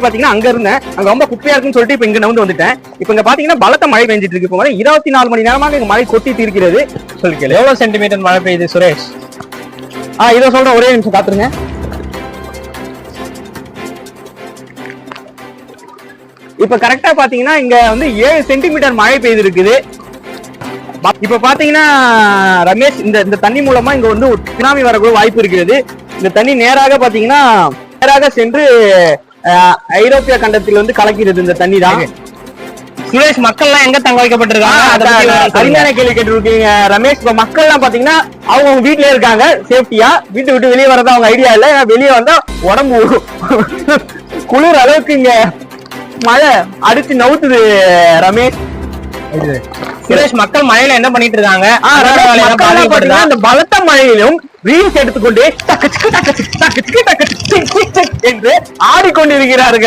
பாத்தீங்கன்னா அங்க இருந்தேன், அங்க ரொம்ப குப்பையா இருக்குன்னு சொல்லிட்டு இப்ப இங்க நவுந்து வந்துட்டேன். இப்ப இங்க பாத்தீங்கன்னா பலத்த மழை பெஞ்சிட்டு இருக்கு. இப்போ 24 மணி நேரமாக இங்க மழை கொட்டி தீர்க்கிறது. சொல்லிக்கல எவ்வளவு சென்டிமீட்டர் மழை பெய்யுது சுரேஷ்? இதை சொல்றேன், ஒரே நிமிஷம் காத்துருங்க. இப்ப கரெக்டா பாத்தீங்கன்னா இங்க 7 சென்டிமீட்டர் மழை பெய்து இருக்குது. இப்ப பாத்தீங்கன்னா ரமேஷ், இந்த தண்ணி மூலமா இங்க ஒரு சுனாமி வரக்கூடிய வாய்ப்பு இருக்கிறது. இந்த தண்ணி நேராக பாத்தீங்கன்னா நேராக சென்று ஐரோப்பிய கண்டத்தில் கலக்கிறது இந்த தண்ணி தான். சுரேஷ், மக்கள் எல்லாம் எங்க தங்க வைக்கப்பட்டிருக்காங்க? சரியான கேள்வி கேட்டிருக்கீங்க ரமேஷ். இப்ப மக்கள் எல்லாம் பாத்தீங்கன்னா அவங்க வீட்டுல இருக்காங்க சேஃப்டியா. வீட்டு விட்டு வெளியே வரதா அவங்க ஐடியா இல்ல. வெளியே வந்தா உடம்பு குளிர் அளவுக்கு இங்க மழை அடிச்சு நவுத்துது ரமேஷ். சுரேஷ், மக்கள் மழையில என்ன பண்ணிட்டு இருக்காங்க? அந்த பலத்த மழையிலும் ரீல்ஸ் எடுத்துக்கொண்டு என்று ஆடிக்கொண்டிருக்கிறார்கள்.